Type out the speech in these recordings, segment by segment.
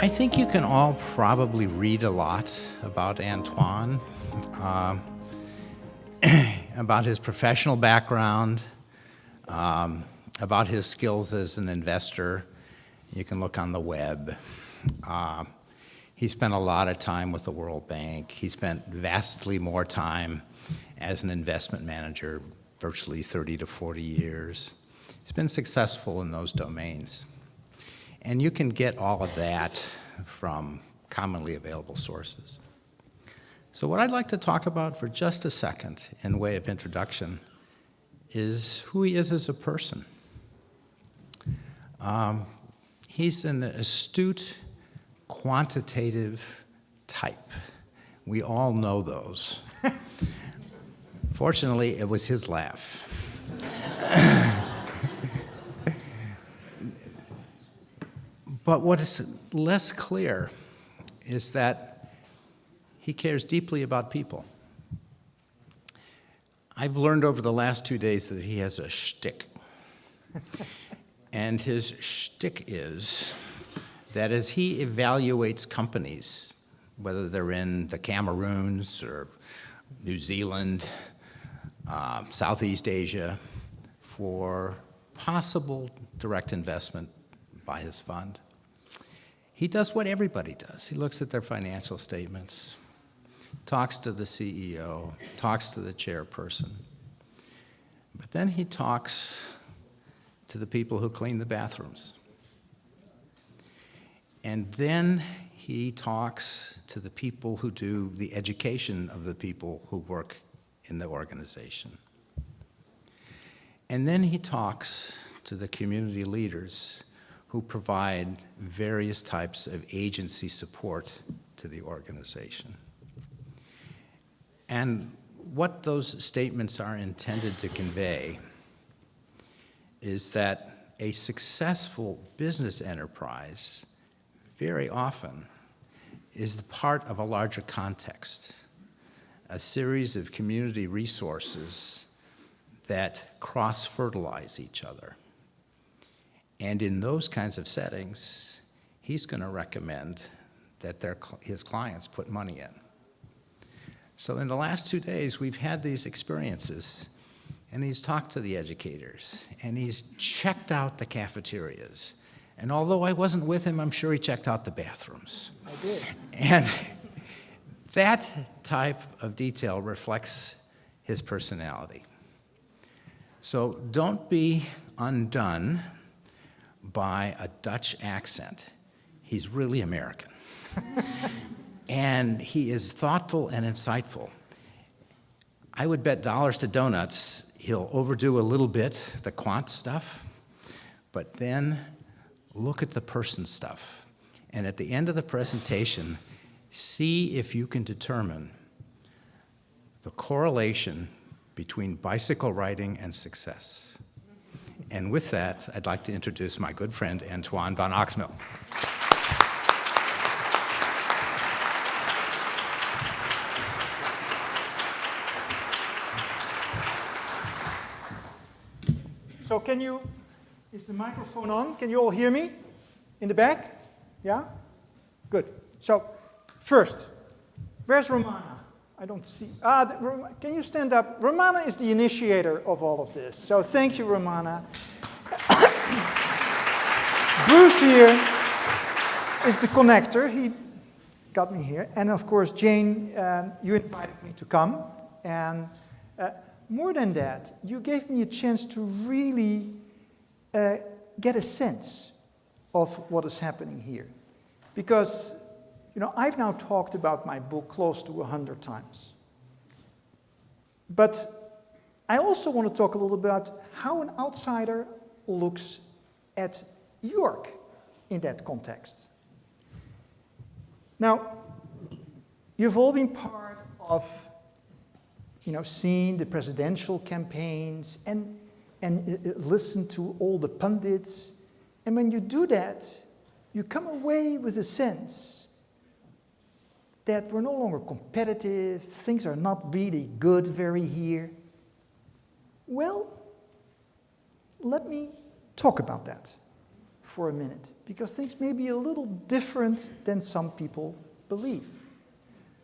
I think you can all probably read a lot about Antoine, about his professional background, about his skills as an investor. You can look on the web. He spent a lot of time with the World Bank. He spent vastly more time as an investment manager, virtually 30 to 40 years. He's been successful in those domains. And you can get all of that from commonly available sources. So what I'd like to talk about for just a second in way of introduction is who he is as a person. He's an astute, quantitative type. We all know those. Fortunately, it was his laugh. But what is less clear is that he cares deeply about people. I've learned over the last 2 days that he has a shtick. And his shtick is that as he evaluates companies, whether they're in the Cameroons or New Zealand, Southeast Asia, for possible direct investment by his fund, he does what everybody does. He looks at their financial statements, talks to the CEO, talks to the chairperson, but then he talks to the people who clean the bathrooms. And then he talks to the people who do the education of the people who work in the organization. And then he talks to the community leaders who provide various types of agency support to the organization. And what those statements are intended to convey is that a successful business enterprise very often is part of a larger context, a series of community resources that cross-fertilize each other. And in those kinds of settings, he's going to recommend that his clients put money in. So in the last 2 days, we've had these experiences, and he's talked to the educators, and he's checked out the cafeterias. And although I wasn't with him, I'm sure he checked out the bathrooms. I did. And that type of detail reflects his personality. So don't be undone by a Dutch accent. He's really American. And he is thoughtful and insightful. I would bet dollars to donuts he'll overdo a little bit the quant stuff, but then look at the person stuff. And at the end of the presentation, see if you can determine the correlation between bicycle riding and success. And with that, I'd like to introduce my good friend, Antoine van Agtmael. So is the microphone on? Can you all hear me? In the back? Yeah? Good. So, first, where's Romana? I don't see. Can you stand up? Romana is the initiator of all of this. So thank you, Romana. Bruce here is the connector. He got me here. And of course, Jane, you invited me to come. And more than that, you gave me a chance to really get a sense of what is happening here. Because I've now talked about my book close to 100 times. But I also want to talk a little about how an outsider looks at York in that context. Now, you've all been part of, seeing the presidential campaigns and listened to all the pundits. And when you do that, you come away with a sense that we're no longer competitive, things are not really good here. Well, let me talk about that for a minute, because things may be a little different than some people believe.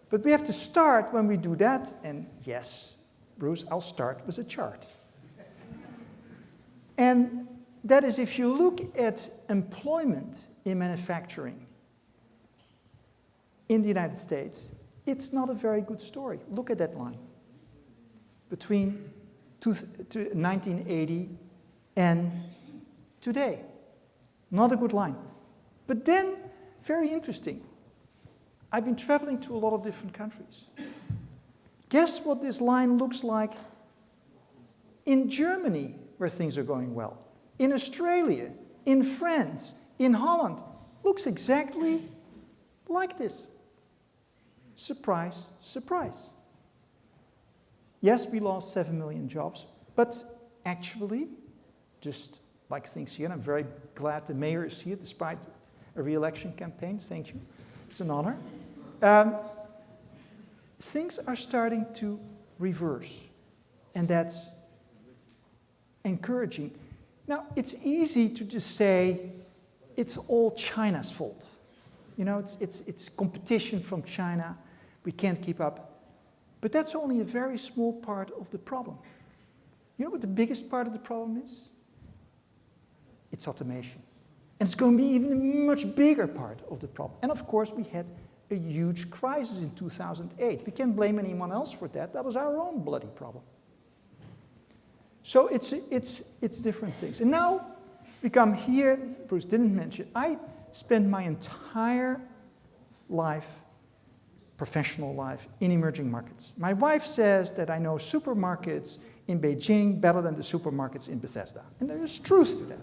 But we have to start when we do that, and yes, Bruce, I'll start with a chart. And that is, if you look at employment in manufacturing in the United States, it's not a very good story. Look at that line. Between 1980 and today. Not a good line. But then, very interesting. I've been traveling to a lot of different countries. Guess what this line looks like in Germany, where things are going well. In Australia, in France, in Holland. Looks exactly like this. Surprise, surprise. Yes, we lost 7 million jobs, but actually, just like things here, and I'm very glad the mayor is here despite a re-election campaign. Thank you. It's an honor. Things are starting to reverse, and that's encouraging. Now, it's easy to just say it's all China's fault. You know, it's competition from China. We can't keep up. But that's only a very small part of the problem. You know what the biggest part of the problem is? It's automation. And it's going to be even a much bigger part of the problem. And of course, we had a huge crisis in 2008. We can't blame anyone else for that. That was our own bloody problem. So it's different things. And now we come here, Bruce didn't mention, I spent my entire life, professional life, in emerging markets. My wife says that I know supermarkets in Beijing better than the supermarkets in Bethesda. And there is truth to that.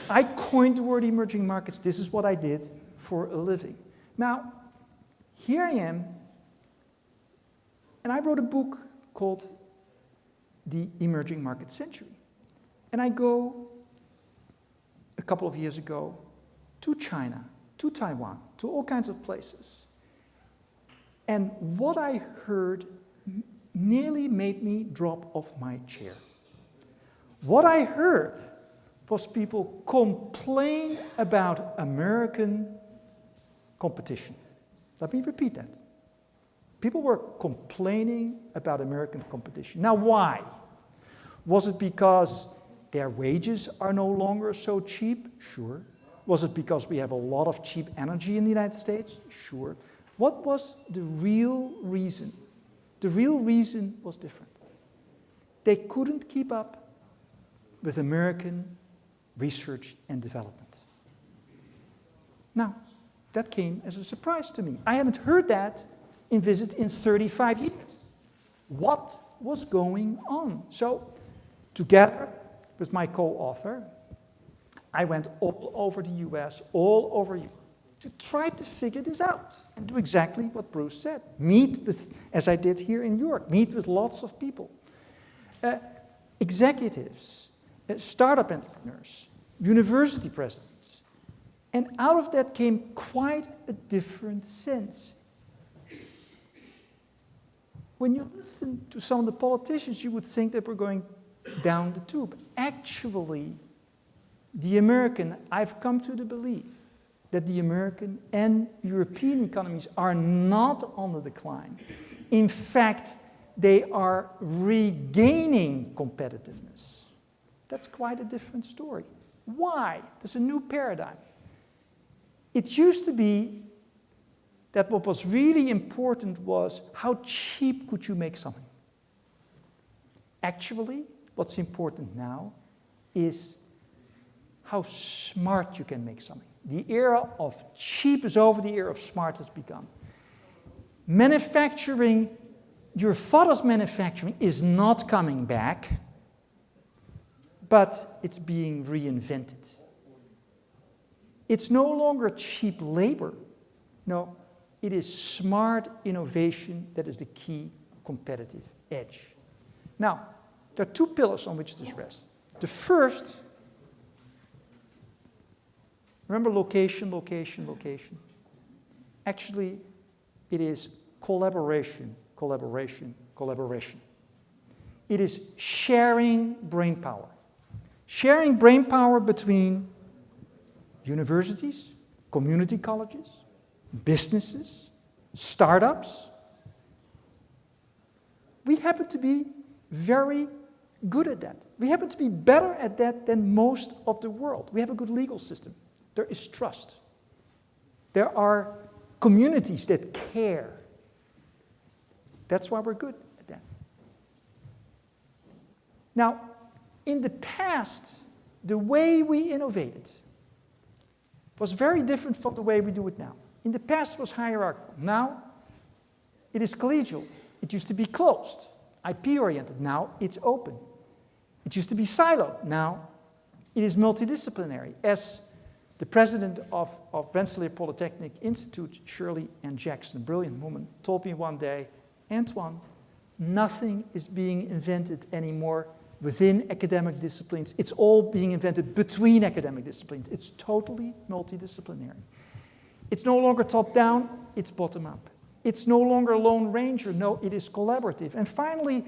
I coined the word emerging markets. This is what I did for a living. Now, here I am, and I wrote a book called The Emerging Market Century. And I go, a couple of years ago, to China, to Taiwan, to all kinds of places. And what I heard nearly made me drop off my chair. What I heard was people complain about American competition. Let me repeat that. People were complaining about American competition. Now, why? Was it because their wages are no longer so cheap? Sure. Was it because we have a lot of cheap energy in the United States? Sure. What was the real reason? The real reason was different. They couldn't keep up with American research and development. Now, that came as a surprise to me. I hadn't heard that in visits in 35 years. What was going on? So, together with my co-author, I went all over the US, all over Europe, to try to figure this out and do exactly what Bruce said. Meet with, as I did here in New York, meet with lots of people. Executives, startup entrepreneurs, university presidents. And out of that came quite a different sense. When you listen to some of the politicians, you would think that we're going down the tube. Actually, I've come to the belief that the American and European economies are not on the decline. In fact, they are regaining competitiveness. That's quite a different story. Why? There's a new paradigm. It used to be that what was really important was how cheap could you make something. Actually, what's important now is how smart you can make something. The era of cheap is over, the era of smart has begun. Manufacturing, your father's manufacturing is not coming back, but it's being reinvented. It's no longer cheap labor. No, it is smart innovation that is the key competitive edge. Now, there are two pillars on which this rests. The first, remember location, location, location. Actually, it is collaboration, collaboration, collaboration. It is sharing brain power. Sharing brain power between universities, community colleges, businesses, startups. We happen to be very good at that. We happen to be better at that than most of the world. We have a good legal system. There is trust. There are communities that care. That's why we're good at that. Now, in the past, the way we innovated was very different from the way we do it now. In the past, it was hierarchical. Now, it is collegial. It used to be closed, IP-oriented. Now, it's open. It used to be siloed. Now, it is multidisciplinary. As the president of Rensselaer Polytechnic Institute, Shirley Ann Jackson, a brilliant woman, told me one day, Antoine, nothing is being invented anymore within academic disciplines. It's all being invented between academic disciplines. It's totally multidisciplinary. It's no longer top-down, it's bottom-up. It's no longer Lone Ranger, no, it is collaborative. And finally,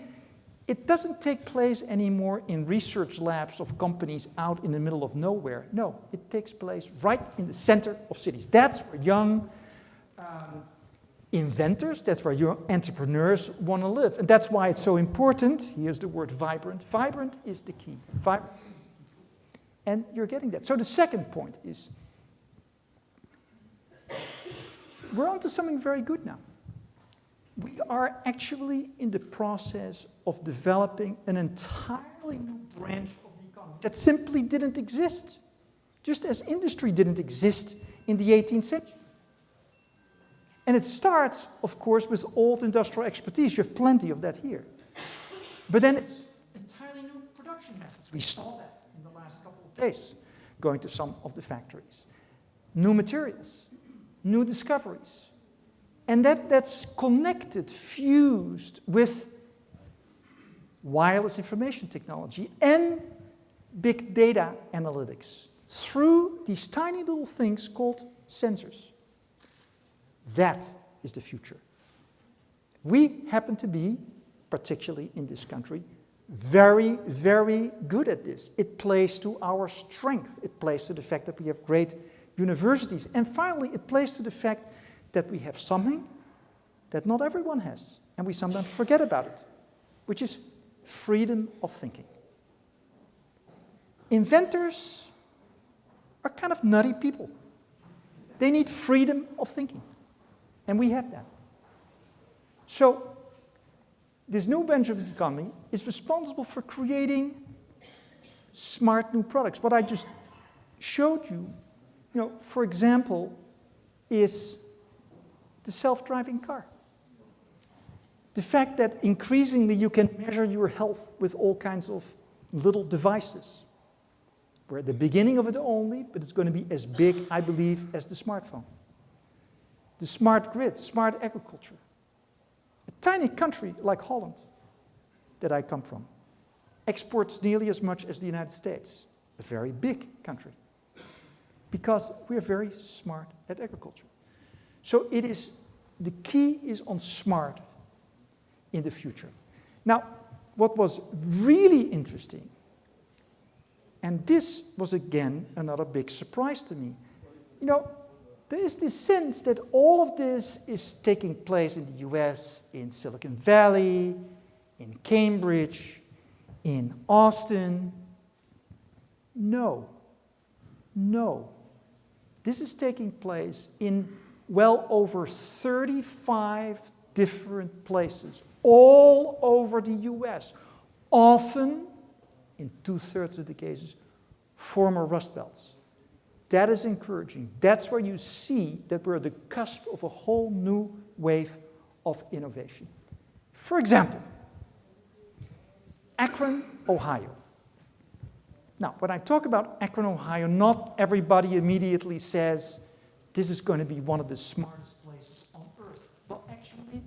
it doesn't take place anymore in research labs of companies out in the middle of nowhere. No, it takes place right in the center of cities. That's where young inventors, that's where young entrepreneurs want to live. And that's why it's so important. Here's the word vibrant. Vibrant is the key. Vibrant. And you're getting that. So the second point is, we're onto something very good now. We are actually in the process of developing an entirely new branch of the economy that simply didn't exist, just as industry didn't exist in the 18th century. And it starts, of course, with old industrial expertise. You have plenty of that here. But then it's entirely new production methods. We saw that in the last couple of days, going to some of the factories. New materials, new discoveries. And that's connected, fused with wireless information technology and big data analytics through these tiny little things called sensors. That is the future. We happen to be, particularly in this country, very, very good at this. It plays to our strength. It plays to the fact that we have great universities. And finally, it plays to the fact that we have something that not everyone has, and we sometimes forget about it, which is freedom of thinking. Inventors are kind of nutty people. They need freedom of thinking, and we have that. So, this new branch of the economy is responsible for creating smart new products. What I just showed you, for example, is the self-driving car. The fact that increasingly you can measure your health with all kinds of little devices. We're at the beginning of it only, but it's going to be as big, I believe, as the smartphone. The smart grid, smart agriculture. A tiny country like Holland, that I come from, exports nearly as much as the United States. A very big country. Because we're very smart at agriculture. So the key is on smart in the future. Now, what was really interesting, and this was again another big surprise to me, there is this sense that all of this is taking place in the US, in Silicon Valley, in Cambridge, in Austin. No. This is taking place in well over 35 different places, all over the US, often, in 2/3 of the cases, former Rustbelts. That is encouraging. That's where you see that we're at the cusp of a whole new wave of innovation. For example, Akron, Ohio. Now, when I talk about Akron, Ohio, not everybody immediately says, this is going to be one of the smartest places on earth. Well, actually,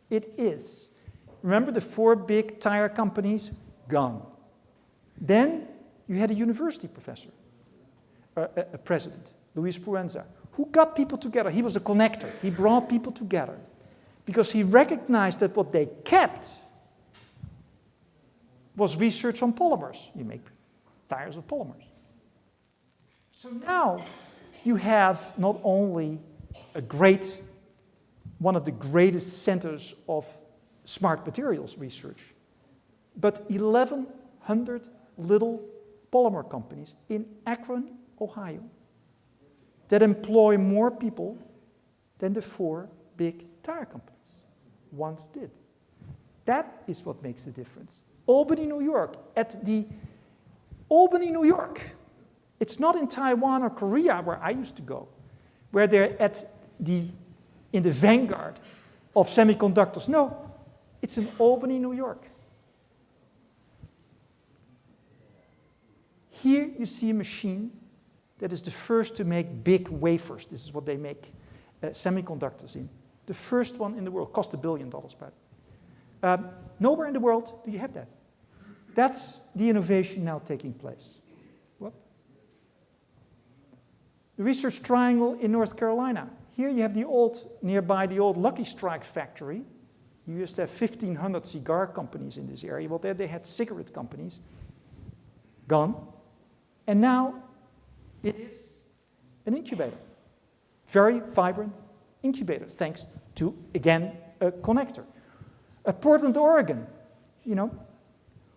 it is. Remember the 4 big tire companies? Gone. Then you had a university professor, a president, Luis Proenza, who got people together. He was a connector. He brought people together because he recognized that what they kept was research on polymers. You make tires of polymers. So now you have not only one of the greatest centers of smart materials research, but 1,100 little polymer companies in Akron, Ohio, that employ more people than the 4 big tire companies once did. That is what makes the difference. Albany, New York, Albany, New York. It's not in Taiwan or Korea where I used to go, where they're in the vanguard of semiconductors. No, it's in Albany, New York. Here you see a machine that is the first to make big wafers. This is what they make semiconductors in. The first one in the world, cost $1 billion, by the way. Nowhere in the world do you have that. That's the innovation now taking place. What? The Research Triangle in North Carolina. Here you have nearby the old Lucky Strike factory. You used to have 1,500 cigar companies in this area. Well, there they had cigarette companies. Gone. And now it is an incubator. Very vibrant incubator, thanks to, again, a connector. Portland, Oregon,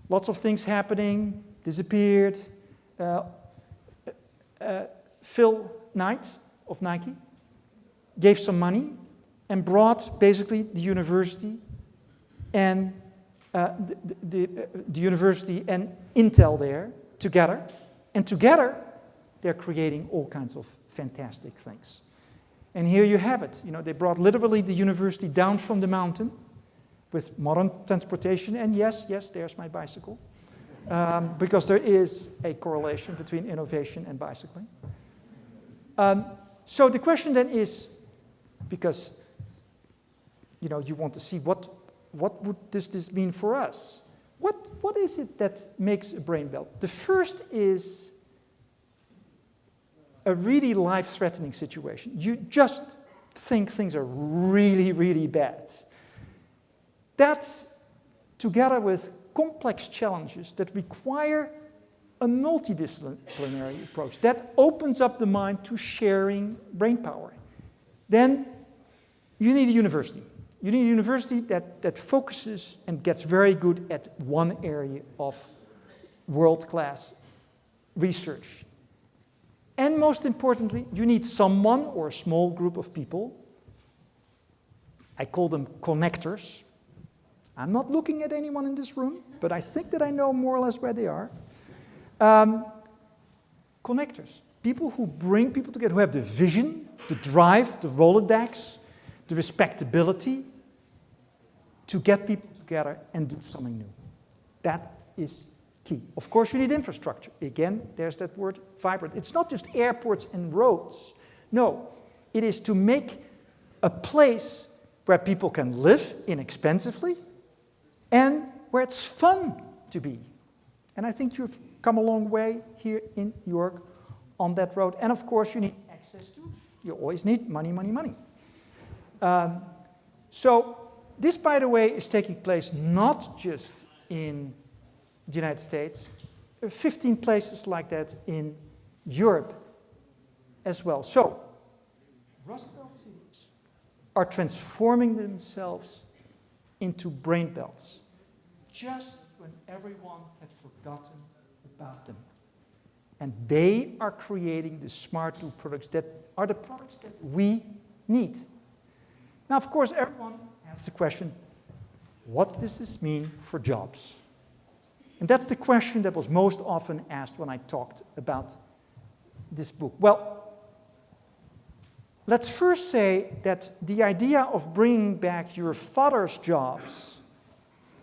lots of things happening, disappeared. Phil Knight of Nike gave some money and brought basically the university and the university and Intel there together. And together, they're creating all kinds of fantastic things. And here you have it. They brought literally the university down from the mountain with modern transportation. And yes, there's my bicycle. Because there is a correlation between innovation and bicycling. So the question then is, because you want to see what does this mean for us? What is it that makes a brain belt? The first is a really life-threatening situation. You just think things are really, really bad. That, together with complex challenges that require a multidisciplinary approach, that opens up the mind to sharing brain power. Then you need a university. You need a university that focuses and gets very good at one area of world-class research. And most importantly, you need someone or a small group of people. I call them connectors. I'm not looking at anyone in this room, but I think that I know more or less where they are. Connectors. People who bring people together, who have the vision, the drive, the Rolodex, the respectability to get people together and do something new. That is key. Of course, you need infrastructure. Again, there's that word vibrant. It's not just airports and roads. No, it is to make a place where people can live inexpensively and where it's fun to be. And I think you've come a long way here in York on that road. And of course, you need access to, you always need money, money, money. So this, by the way, is taking place not just in the United States, 15 places like that in Europe as well. So, Rustbelt cities are transforming themselves into brain belts, just when everyone had forgotten about them. And they are creating the smart new products that are the products that we need. Now, of course, everyone asks the question, what does this mean for jobs? And that's the question that was most often asked when I talked about this book. Well, let's first say that the idea of bringing back your father's jobs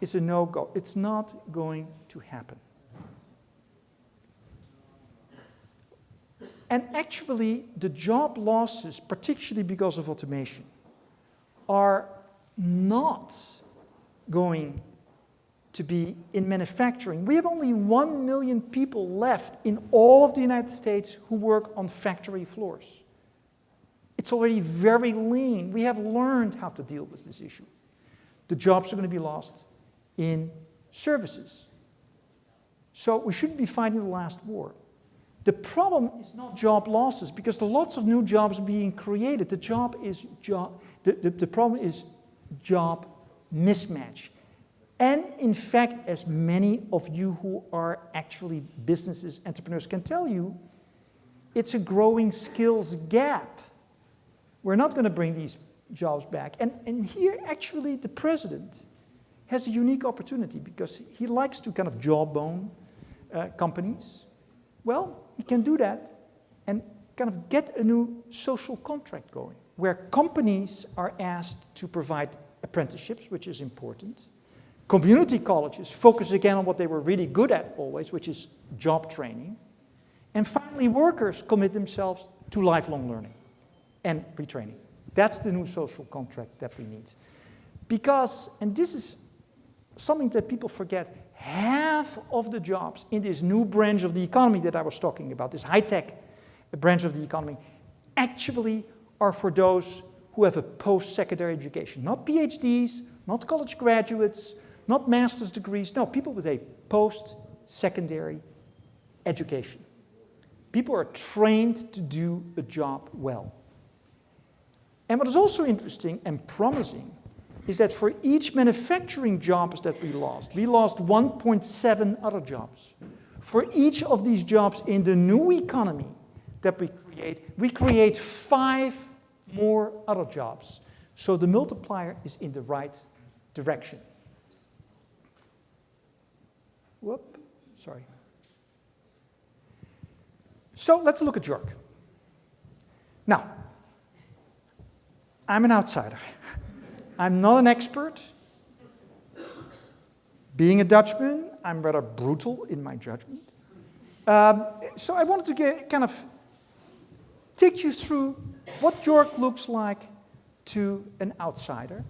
is a no-go. It's not going to happen. And actually, the job losses, particularly because of automation, are not going to be in manufacturing. We have only 1 million people left in all of the United States who work on factory floors. It's already very lean. We have learned how to deal with this issue. The jobs are going to be lost in services. So we shouldn't be fighting the last war. The problem is not job losses, because there are lots of new jobs being created. The problem is job mismatch. And in fact, as many of you who are actually businesses, entrepreneurs can tell you, it's a growing skills gap. We're not going to bring these jobs back. And here, actually, the president has a unique opportunity, because he likes to kind of jawbone companies. Well, he can do that and kind of get a new social contract going, where companies are asked to provide apprenticeships, which is important. Community colleges focus again on what they were really good at always, which is job training. And finally, workers commit themselves to lifelong learning and retraining. That's the new social contract that we need. Because, and this is something that people forget, half of the jobs in this new branch of the economy that I was talking about, this high-tech branch of the economy, actually are for those who have a post-secondary education. Not PhDs, not college graduates, not master's degrees, no, people with a post-secondary education. People are trained to do a job well. And what is also interesting and promising is that for each manufacturing jobs that we lost 1.7 other jobs. For each of these jobs in the new economy that we create 5 more other jobs. So the multiplier is in the right direction. Whoop, sorry. So let's look at York. Now, I'm an outsider. I'm not an expert. Being a Dutchman, I'm rather brutal in my judgment. So I wanted to kind of take you through what York looks like to an outsider.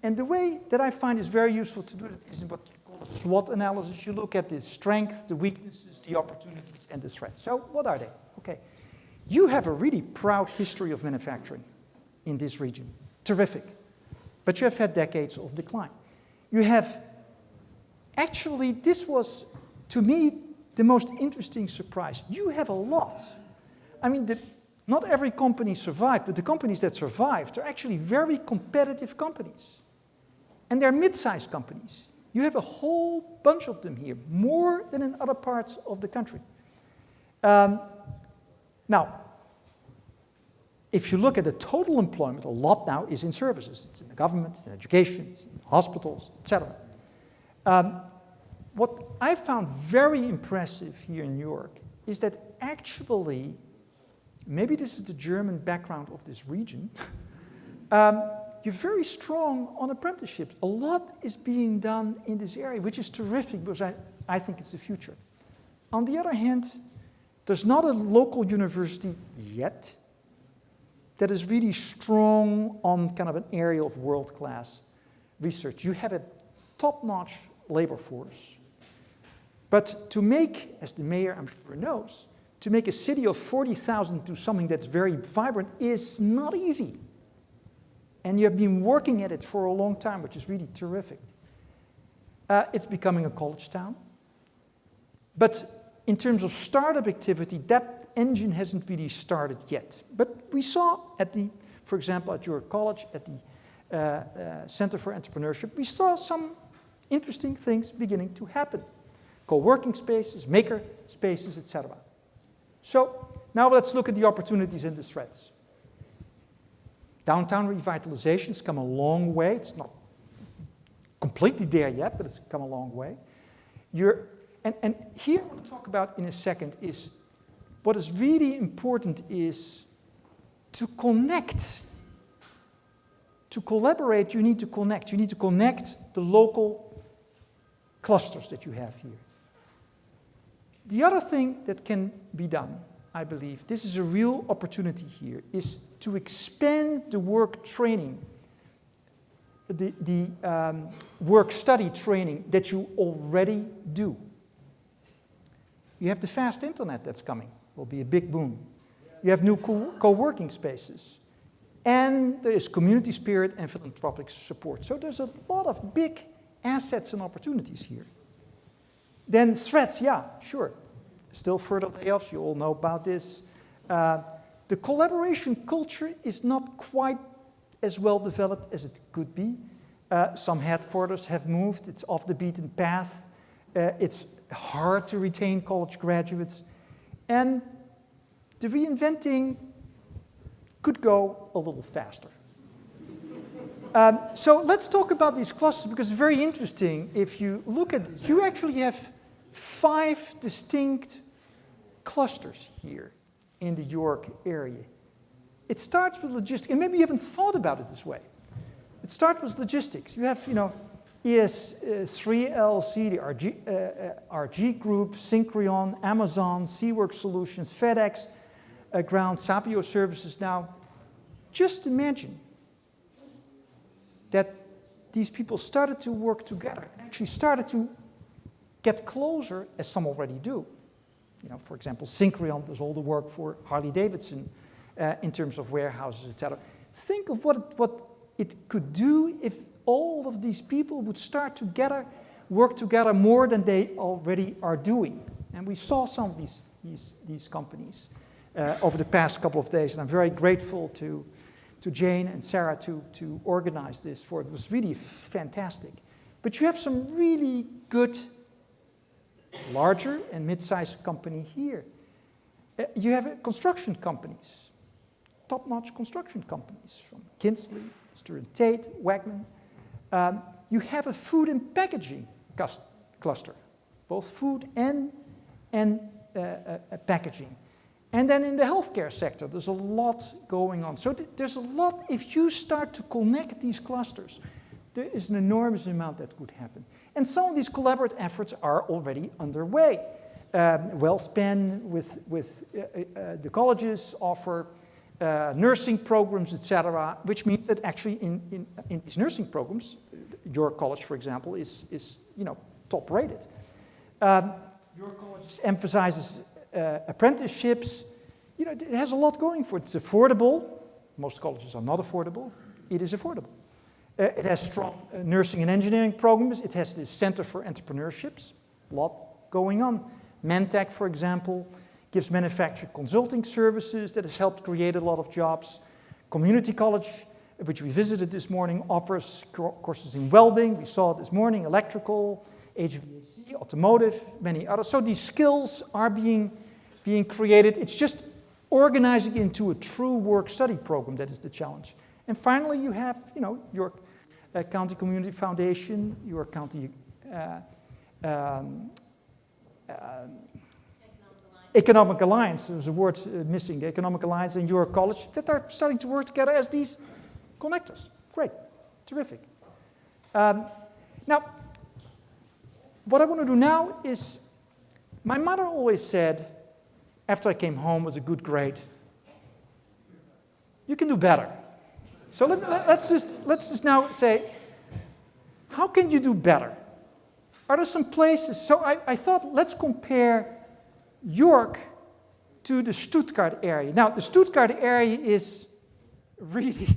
And the way that I find is very useful to do it is in what you call a SWOT analysis. You look at the strengths, the weaknesses, the opportunities, and the threats. So what are they? Okay. You have a really proud history of manufacturing in this region. Terrific. But you have had decades of decline. You have, actually, this was, to me, the most interesting surprise. You have a lot. I mean, not every company survived, but the companies that survived are actually very competitive companies. And they're mid-sized companies. You have a whole bunch of them here, more than in other parts of the country. Now, if you look at the total employment, a lot now is in services. It's in the government, it's in education, it's in hospitals, etc. What I found very impressive here in New York is that actually, maybe this is the German background of this region, you're very strong on apprenticeships. A lot is being done in this area, which is terrific because I think it's the future. On the other hand, there's not a local university yet that is really strong on kind of an area of world-class research. You have a top-notch labor force. But to make, as the mayor I'm sure knows, to make a city of 40,000 to something that's very vibrant is not easy. And you have been working at it for a long time, which is really terrific. It's becoming a college town. But in terms of startup activity, that engine hasn't really started yet. But we saw for example, at your college, at the Center for Entrepreneurship, we saw some interesting things beginning to happen. Co-working spaces, maker spaces, etc. So now let's look at the opportunities and the threats. Downtown revitalization has come a long way. It's not completely there yet, but it's come a long way. And here what I'll talk about in a second is what is really important is to connect. To collaborate, you need to connect. You need to connect the local clusters that you have here. The other thing that can be done, I believe, this is a real opportunity here, is to expand the work training, the work-study training that you already do. You have the fast internet that's coming. Will be a big boom. You have new co-working spaces. And there is community spirit and philanthropic support. So there's a lot of big assets and opportunities here. Then threats, yeah, sure. still further layoffs, you all know about this. The collaboration culture is not quite as well developed as it could be. Some headquarters have moved, it's off the beaten path. It's hard to retain college graduates. And the reinventing could go a little faster. So let's talk about these clusters, because it's very interesting. If you look at this, you actually have 5 distinct clusters here in the York area. It starts with logistics, and maybe you haven't thought about it this way. It starts with logistics. You have, ES3 LLC, the RG Group, Syncreon, Amazon, Seawork Solutions, FedEx, Ground, Sapio Services. Now, just imagine that these people started to work together, and actually started to get closer, as some already do. For example, Syncreon does all the work for Harley-Davidson in terms of warehouses, etc. Think of what it could do if all of these people would start to work together more than they already are doing. And we saw some of these companies over the past couple of days, and I'm very grateful to Jane and Sarah to organize this for it. It was really fantastic. But you have some really good larger and mid-sized company here. You have construction companies, top-notch construction companies from Kinsley, Stewart Tate, Wegman. You have a food and packaging cluster, both food and packaging. And then in the healthcare sector, there's a lot going on. So there's a lot, if you start to connect these clusters, there is an enormous amount that could happen. And some of these collaborative efforts are already underway. WellSpan with the colleges offer nursing programs, etc., which means that actually in these nursing programs, your college, for example, is top rated. Your college emphasizes apprenticeships. It has a lot going for it. It's affordable. Most colleges are not affordable. It is affordable. It has strong nursing and engineering programs. It has the Center for Entrepreneurships. A lot going on. Mentech, for example, gives manufacturing consulting services that has helped create a lot of jobs. Community College, which we visited this morning, offers courses in welding. We saw it this morning, electrical, HVAC, automotive, many others. So these skills are being created. It's just organizing into a true work-study program that is the challenge. And finally, you have, York County Community Foundation, York County Economic Alliance. There's a word missing, the Economic Alliance and York College, that are starting to work together as these connectors. Great, terrific. Now, what I want to do now is, my mother always said, after I came home with a good grade, you can do better. So let's just now say, how can you do better? Are there some places? So I thought, let's compare York to the Stuttgart area. Now, the Stuttgart area is really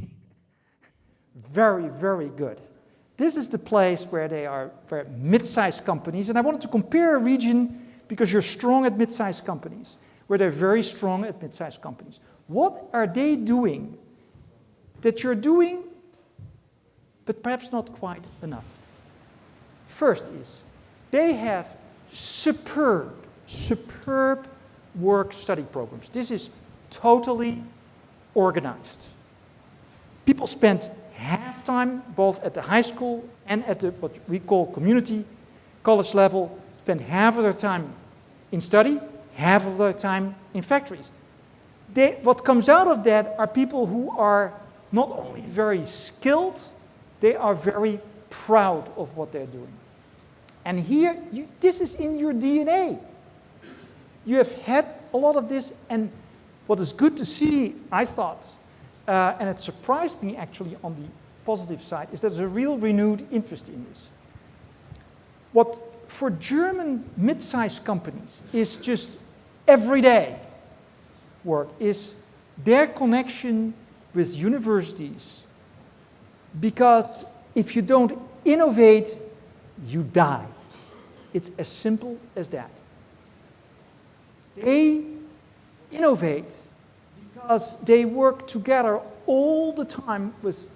very, very good. This is the place where where mid-sized companies, and I wanted to compare a region because you're strong at mid-sized companies, where they're very strong at mid-sized companies. What are they doing that you're doing, but perhaps not quite enough? First is, they have superb work-study programs. This is totally organized. People spend half time, both at the high school and at what we call community college level, spend half of their time in study, half of their time in factories. What comes out of that are people who are not only very skilled, they are very proud of what they're doing. And here, this is in your DNA. You have had a lot of this, and what is good to see, I thought, and it surprised me actually on the positive side, is there's a real renewed interest in this. What for German mid-sized companies is just everyday work is their connection with universities, because if you don't innovate, you die. It's as simple as that. They innovate because they work together all the time with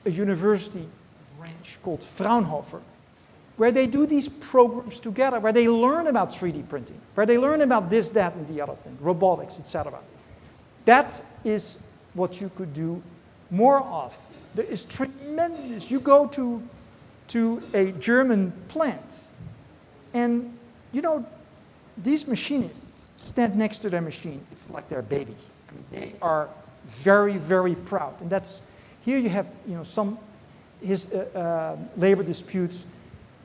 a university branch called Fraunhofer, where they do these programs together, where they learn about 3D printing, where they learn about this, that, and the other thing, robotics, etc. That is what you could do more of. There is tremendous. You go to a German plant, and you know, these machinists stand next to their machine. It's like their baby. I mean, they are very, very proud. And that's, here you have, you know, some labor disputes.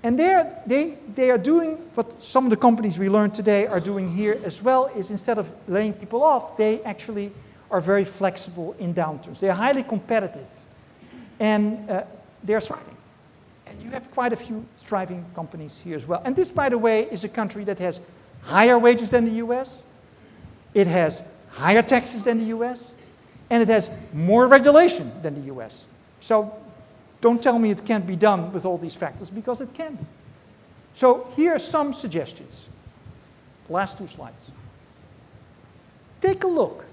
And they are doing what some of the companies we learned today are doing here as well, is instead of laying people off, they actually are very flexible in downturns. They are highly competitive. And they're thriving. And you have quite a few thriving companies here as well. And this, by the way, is a country that has higher wages than the US. It has higher taxes than the US. And it has more regulation than the US. So don't tell me it can't be done with all these factors, because it can be. So here are some suggestions. Last 2 slides. Take a look,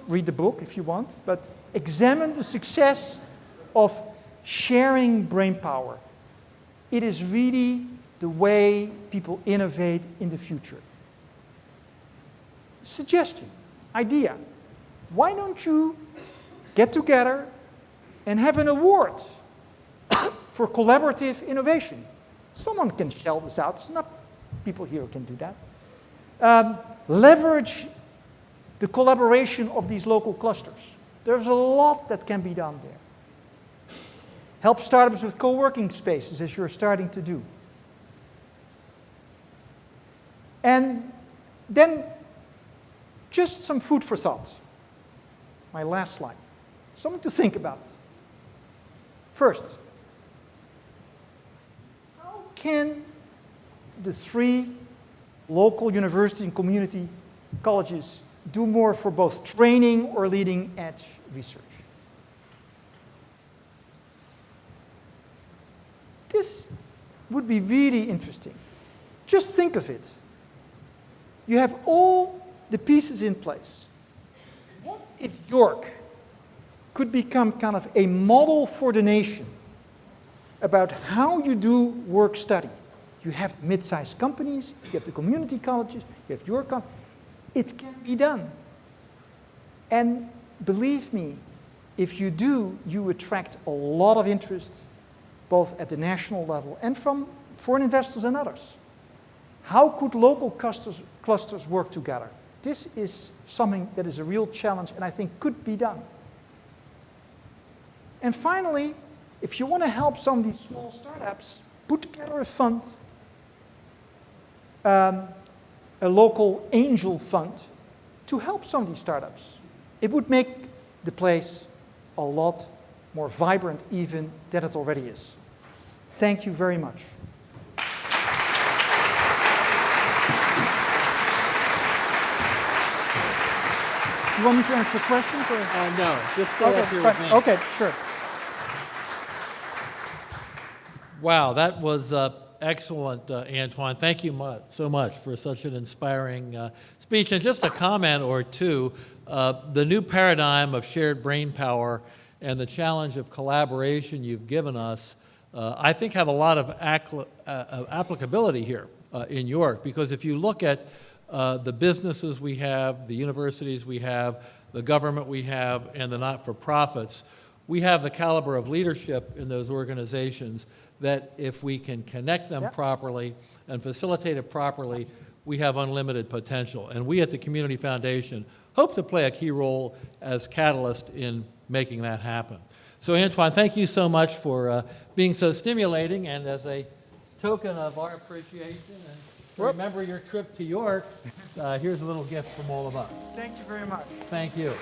read the book if you want, but examine the success of sharing brainpower. It is really the way people innovate in the future. Suggestion, idea. Why don't you get together and have an award for collaborative innovation? Someone can shell this out. It's not people here who can do that. Leverage the collaboration of these local clusters. There's a lot that can be done there. Help startups with co-working spaces, as you're starting to do. And then just some food for thought. My last slide. Something to think about. First, how can the 3 local university and community colleges do more for both training or leading edge research? This would be really interesting. Just think of it. You have all the pieces in place. What if York could become kind of a model for the nation about how you do work study? You have mid-sized companies, you have the community colleges, you have your company. It can be done. And believe me, if you do, you attract a lot of interest, both at the national level and from foreign investors and others. How could local clusters work together? This is something that is a real challenge and I think could be done. And finally, if you want to help some of these small startups, put together a fund, a local angel fund, to help some of these startups. It would make the place a lot more vibrant even than it already is. Thank you very much. You want me to answer questions? Or? No, just stay up here with me. Okay, sure. Wow, that was excellent, Antoine. Thank you so much for such an inspiring speech. And just a comment or two, the new paradigm of shared brain power and the challenge of collaboration you've given us, I think have a lot of applicability here in York, because if you look at the businesses we have, the universities we have, the government we have, and the not-for-profits, we have the caliber of leadership in those organizations that if we can connect them properly and facilitate it properly, we have unlimited potential. And we at the Community Foundation hope to play a key role as catalyst in making that happen. So Antoine, thank you so much for being so stimulating, and as a token of our appreciation and to remember your trip to York, here's a little gift from all of us. Thank you very much. Thank you.